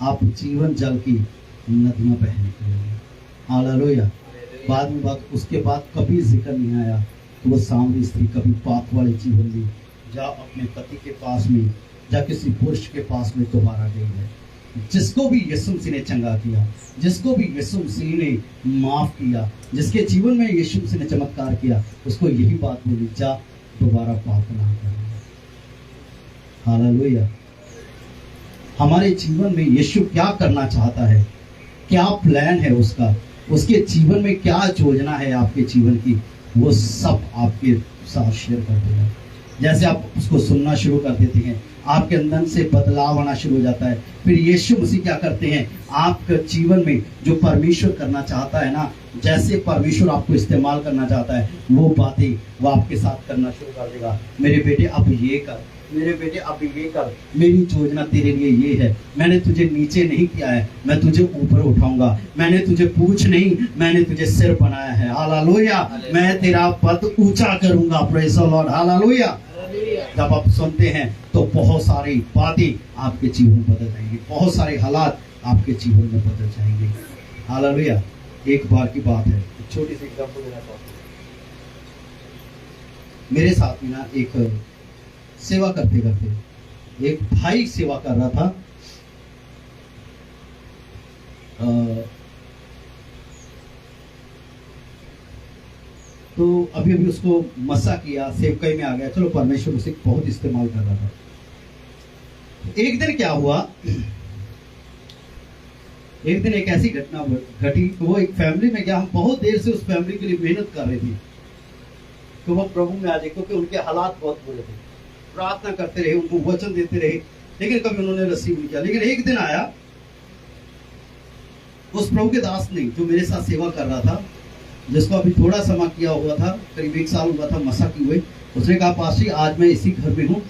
आप जीवन जल की नदियां बह निकलेंगी। हालेलुया। बाद में बात, उसके बाद कभी जिक्र नहीं आया कि वो सामरी स्त्री कभी पाप वाले जीवन में, जा अपने पति के पास में, जा किसी पुरुष के पास में दोबारा गई है। जिसको भी यीशु मसीह ने चंगा किया, जिसको भी यीशु मसीह ने माफ किया, जिसके जीवन में यीशु मसीह ने चमत्कार किया, उसको यही बात बोली, जा दोबारा पाप ना करना। हालेलुया। हमारे जीवन में यीशु क्या करना चाहता है, क्या प्लान है उसका, उसके जीवन में क्या योजना है आपके जीवन की, वो सब आपके साथ शेयर कर देगा। जैसे आप उसको सुनना शुरू कर देते हैं, आपके अंदर से बदलाव आना शुरू हो जाता है। फिर यीशु मसीह क्या करते हैं, आपके जीवन में जो परमेश्वर करना चाहता है ना, जैसे परमेश्वर आपको इस्तेमाल करना चाहता है, वो बातें वो आपके साथ करना शुरू कर देगा। मेरे बेटे अब ये कर, मेरे बेटे अब ये कर, मेरी योजना तेरे लिए ये है, मैंने तुझे नीचे नहीं किया है, मैं तुझे ऊपर उठाऊंगा, मैंने तुझे पूंछ नहीं, मैंने तुझे सिर बनाया है। हालेलुया। मैं तेरा पद ऊंचा करूंगा। Praise the Lord. हालेलुया। जब आप सुनते हैं तो बहुत सारी बातें आपके जीवन में बदल जाएंगी, बहुत सारे हालात आपके जीवन में बदल जाएंगे। हालेलुया। एक बार की बात है, छोटी सी एग्जांपल देना चाहता हूं। मेरे साथ में ना एक सेवा करते करते एक भाई सेवा कर रहा था। तो अभी अभी उसको मसा किया, सेवकाई में आ गया, चलो परमेश्वर उसे बहुत इस्तेमाल कर रहा था। एक दिन क्या हुआ, एक दिन एक ऐसी घटना घटी, तो वो एक फैमिली में गया। हम बहुत देर से उस फैमिली के लिए मेहनत कर रहे थे कि वो प्रभु में आ जाए, क्योंकि उनके हालात बहुत बुरे थे। प्रार्थना करते रहे, उनको वचन देते रहे, लेकिन कभी उन्होंने रिसीव नहीं किया। लेकिन एक दिन आया, उस प्रभु के दास ने, जो मेरे साथ सेवा कर रहा था, जिसको अभी थोड़ा समय किया हुआ था, करीब 1 साल हुआ था मसा की हुए, उसने कहा पास्टर आज मैं इसी घर में हूँ,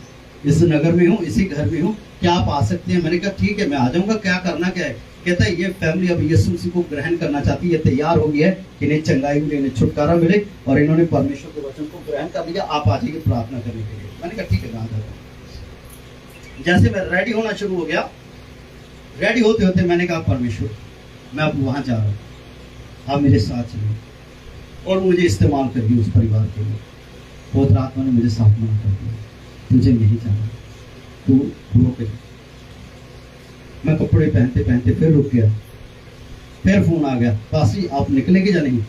इस नगर में हूँ, इसी घर में हूँ, क्या आप आ सकते हैं? मैंने कहा ठीक है, मैं आ जाऊंगा। क्या करना क्या है? कहता है ये फैमिली अब यीशु मसीह को ग्रहण करना चाहती है, तैयार हो गई है, इन्हें चंगाई मिले, इन्हें छुटकारा मिले, और इन्होंने परमेश्वर के वचन को ग्रहण कर लिया, आप आ जाइए प्रार्थना करने के लिए। मैंने कहा ठीक है, कहाँ जाता। जैसे मैं रेडी होना शुरू हो गया, रेडी होते होते मैंने कहा परमेश्वर मैं अब वहां जा रहा हूँ, आप मेरे साथ चलिए और मुझे इस्तेमाल करिए उस परिवार के लिए। पवित्र आत्मा ने मुझे साफ मना कर दिया, तुझे नहीं जाना, तू रुक गई। मैं कपड़े पहनते पहनते फिर रुक गया, फिर फोन आ गया, पासी आप निकलेंगे या नहीं?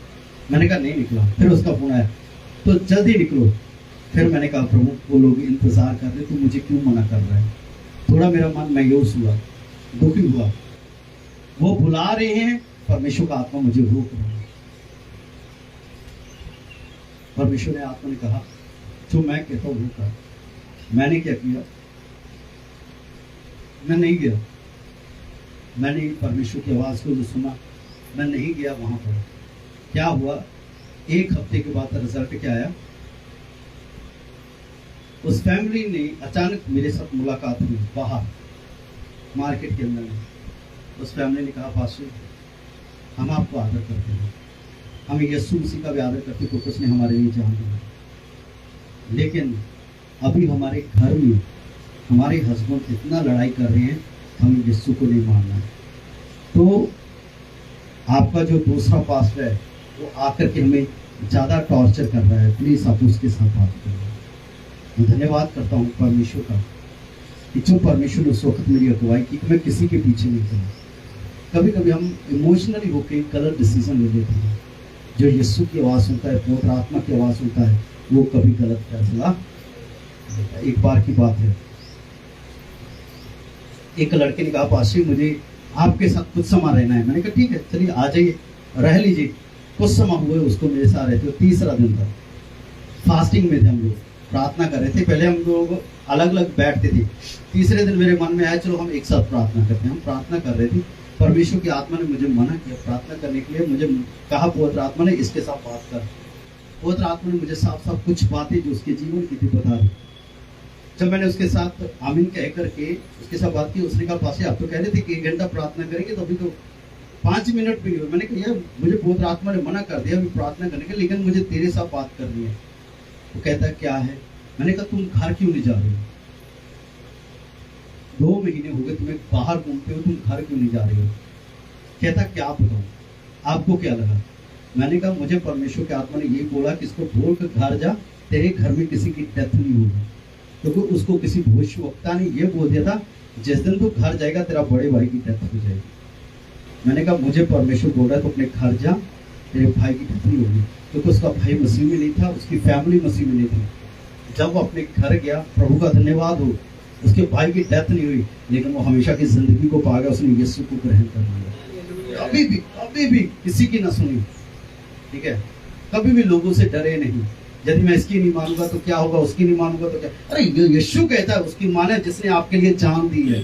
मैंने कहा नहीं निकला। फिर उसका फोन आया, तो जल्दी निकलो। फिर मैंने कहा प्रभु वो लोग इंतजार कर रहे, तू मुझे क्यों मना कर रहा है? थोड़ा मेरा मन मायूस हुआ, दुखी हुआ। वो बुला रहे हैं, परमेश्वर का आत्मा मुझे रोक रहा है। परमेश्वर ने आत्मा ने कहा जो मैं कहता हूँ वो कर। मैंने क्या किया? मैं नहीं गया। मैंने परमेश्वर की आवाज को जो सुना, मैं नहीं गया वहां पर। क्या हुआ, 1 हफ्ते के बाद रिजल्ट क्या आया? उस फैमिली ने अचानक मेरे साथ मुलाकात हुई बाहर मार्केट के अंदर में। उस फैमिली ने कहा पास्टर हम आपको आदर करते हैं, हम यीशु मसीह का भी आदर करते हैं, क्योंकि उसने हमारे लिए जान दिया, लेकिन अभी हमारे घर में हमारे हस्बैंड इतना लड़ाई कर रहे हैं, हमें यीशु को नहीं मानना है। तो आपका जो दूसरा पास्टर है वो आकर के हमें ज़्यादा टॉर्चर कर रहा है, प्लीज़ आप उसके साथ बात करें। मैं धन्यवाद करता हूँ परमेश्वर का कि जो परमेश्वर ने उस वक्त मेरी अगुवाई की कि मैं किसी के पीछे नहीं चला। कभी कभी हम इमोशनली होकर गलत डिसीजन ले लेते हैं। जो यीशु की आवाज़ सुनता है, पवित्र आत्मा की आवाज़ सुनता है, वो कभी गलत फैसला लेता है। एक बार की बात है, एक लड़के ने कहा पास्टर मुझे आपके साथ कुछ समय रहना है। मैंने कहा ठीक है, चलिए आ जाइए, रह लीजिए। कुछ समय हुए उसको मेरे साथ रहते। तीसरा दिन था, फास्टिंग में थे हम लोग, प्रार्थना कर रहे थे। पहले हम लोग अलग अलग बैठते थे। तीसरे दिन मेरे मन में आया चलो हम एक साथ प्रार्थना करते हैं। हम प्रार्थना कर रहे थे, परमेश्वर की आत्मा ने मुझे मना किया प्रार्थना करने के लिए। मुझे कहा पवित्र आत्मा ने इसके साथ बात कर। पवित्र आत्मा ने मुझे साफ साफ कुछ बातें जो उसके जीवन की थी बता दी। जब मैंने उसके साथ आमीन कह करके उसके साथ बात की, उसने कहा पास्टर आप तो कह रहे थे कि 1 घंटा प्रार्थना करेंगे, तो अभी तो 5 मिनट भी नहीं हुए। मैंने कहा यार मुझे पवित्र आत्मा ने मना कर दिया अभी प्रार्थना करने के, लेकिन मुझे तेरे साथ बात करनी है। वो कहता है क्या है? मैंने कहा तुम घर क्यों नहीं जा रहे हो? 2 महीने हो गए तुम्हें बाहर घूमते हो, तुम घर क्यों नहीं जा रहे हो? कहता क्या बताऊं, आपको क्या लगा? मैंने कहा मुझे परमेश्वर के आत्मा ने यही बोला कि इसको बोल कर घर जा, तेरे घर में किसी की डेथ नहीं होगी। क्योंकि उसको किसी भविष्यवक्ता ने ये बोल दिया था जिस दिन तू घर जाएगा तेरा बड़े भाई की डेथ हो जाएगी। मैंने कहा मुझे परमेश्वर बोल रहा है तो अपने घर जा, तेरे भाई की डेथ नहीं होगी। क्योंकि उसका भाई मसीह में नहीं था, उसकी फैमिली मसीह में नहीं थी। जब वो अपने घर गया, प्रभु का धन्यवाद हो, उसके भाई की डेथ नहीं हुई, लेकिन वो हमेशा की जिंदगी को पा गया। उसने यीशु को ग्रहण कर लिया। कभी भी किसी की ना सुनी, ठीक है? कभी भी लोगों से डरे नहीं। यदि मैं इसकी नहीं मानूंगा तो क्या होगा, उसकी नहीं मानूंगा तो क्या? अरे यीशु कहता है उसकी माने जिसने आपके लिए जान दी है।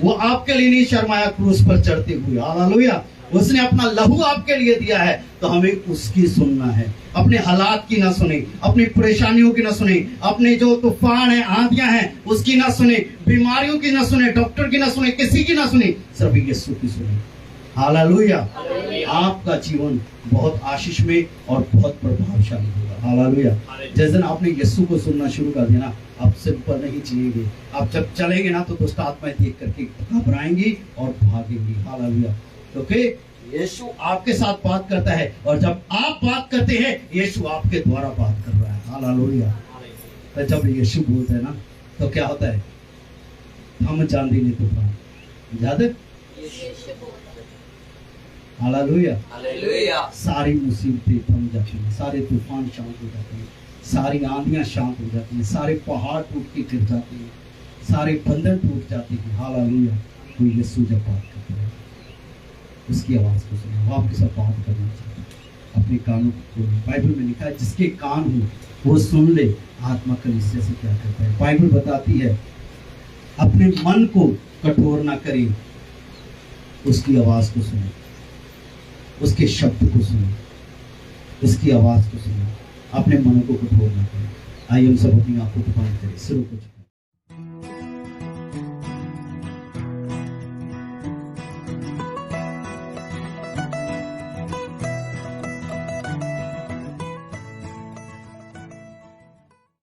वो आपके लिए नहीं शर्माया क्रूस पर चढ़ते हुए, हालेलुया। उसने अपना लहू आपके लिए दिया है, तो हमें उसकी सुनना है। अपने हालात की ना सुने, अपनी परेशानियों की ना सुने, अपने जो तूफान है, आंधियां हैं, उसकी ना सुने, बीमारियों की ना सुने, डॉक्टर की ना सुने, किसी की ना सुने, सिर्फ यीशु की सुने। हालेलुया। आपका जीवन बहुत आशीष में और बहुत प्रभावशाली होगा। हालेलुया। जिस दिन आपने यीशु को सुनना शुरू कर दिया ना, आप सिंपल नहीं जिएंगे। आप जब चलेंगे ना तो दुष्ट आत्माएं देख करके घबराएंगी और भागेंगी। हालेलुया। क्योंकि यीशु आपके साथ बात करता है, और जब आप बात करते हैं यीशु आपके द्वारा बात कर रहा है। हालेलुया। तो जब यीशु बोलता है ना तो क्या होता है? हम जानते नहीं तूफान याद है। हालेलुया। हालेलुया। सारी मुसीबतें थम जाती हैं, सारे तूफान शांत हो जाते हैं, सारी आंधियां शांत हो जाती हैं, सारे पहाड़ टूट के गिर जाते हैं, सारे बंधन टूट जाते हैं। हालेलुया। तो यीशु जब बात करता है उसकी आवाज को सुनो। वो आपके साथ बात करना चाहते हैं, अपने कानों को खोलो। बाइबल में लिखा है जिसके कान हो वो सुन ले आत्मा कलीसिया से क्या करता है। बाइबल बताती है अपने मन को कठोर ना करें, उसकी आवाज को सुनो, उसके शब्द को सुनो, उसकी आवाज को सुनो, अपने मन को कठोर ना करें। आइए हम सब अपनी आंखों को बंद करें, सिरों को